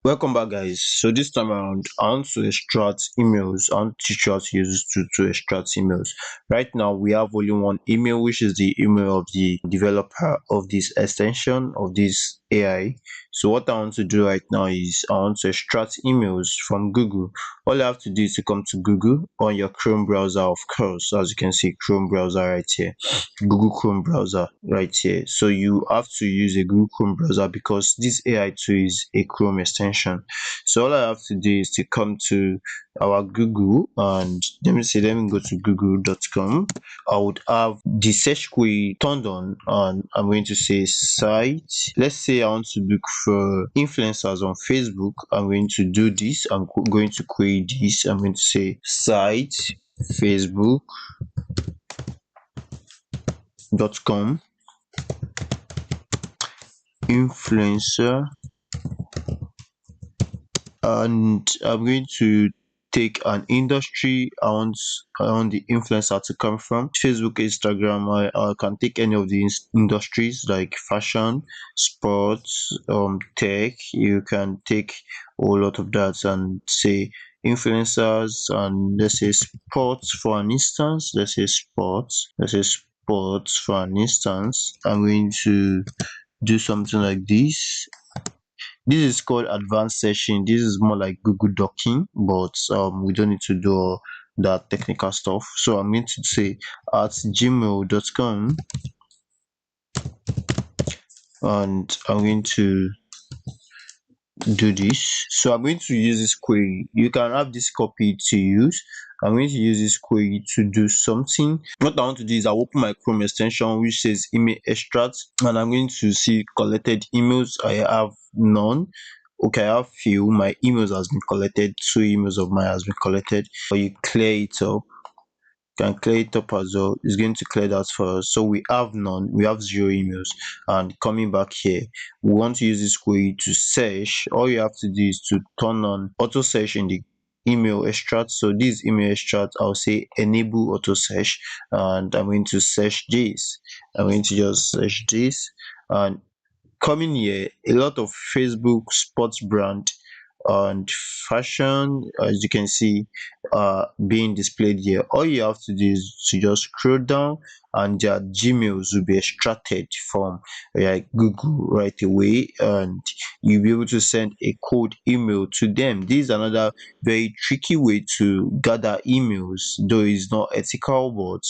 Welcome back, guys. So this time around, I want to extract emails. I want to teach you how to use this to extract emails. Right now, we have only one email, which is the email of the developer of this extension of this AI. So what I want to do right now is I want to extract emails from Google. All you have to do is to come to Google on your Chrome browser, of course. As you can see, Chrome browser right here. Google Chrome browser right here. So you have to use a Google Chrome browser because this AI tool is a Chrome extension. So all I have to do is to come to our Google and let me go to google.com. I would have the search query turned on and I'm going to say site. Let's say I want to look for influencers on Facebook. I'm going to do this. I'm going to query this. I'm going to say site facebook.com influencer, and I'm going to take an industry I want the influencer to come from. Facebook, Instagram, I can take any of the industries like fashion, sports, tech. You can take a whole lot of that and say influencers, and let's say sports for an instance. Let's say sports for an instance. I'm going to do something like this. This is called advanced session. This is more like Google Docking, but we don't need to do all that technical stuff. So I'm going to say at gmail.com, and I'm going to do this. So I'm going to use this query. You can have this copy to use. I'm going to use this query to do something. What I want to do is I'll open my Chrome extension which says email extract, and I'm going to see collected emails. I have none. Okay, I have few. My emails has been collected. 2 emails of mine has been collected. But you clear it up, can clear it up as well. It's going to clear that for us. So we have none, we have 0 emails. And coming back here, we want to use this query to search. All you have to do is to turn on auto search in the email extract. So this email extract, I'll say enable auto search, and I'm going to search this. I'm going to just search this, and coming here, a lot of Facebook sports brand and fashion, as you can see, being displayed here. All you have to do is to just scroll down and their gmails will be extracted from Google right away, and you'll be able to send a cold email to them. This is another very tricky way to gather emails, though it's not ethical, but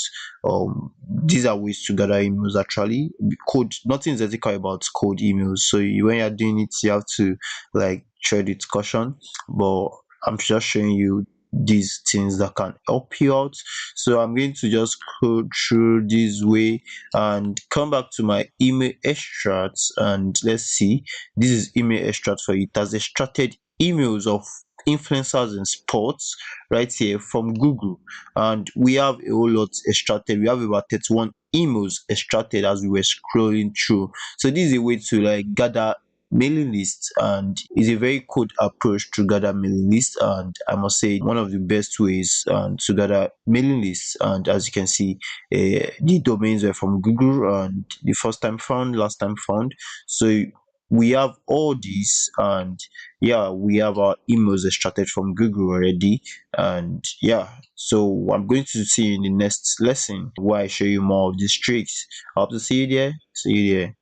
these are ways to gather emails. Actually, code, nothing is ethical about cold emails, so when you're doing it you have to like tread with caution, but I'm just showing you these things that can help you out. So I'm going to just go through this way and come back to my email extracts, and let's see. This is email extract for you. It has extracted emails of influencers in sports right here from Google, and we have a whole lot extracted. We have about 31 emails extracted as we were scrolling through. So this is a way to like gather mailing lists, and is a very good approach to gather mailing lists, and I must say one of the best ways to gather mailing lists. And as you can see, the domains were from Google, and the first time found, last time found. So we have all these, and yeah, we have our emails extracted from Google already. And yeah, so I'm going to see you in the next lesson where I show you more of these tricks. I hope to see you there. See you there.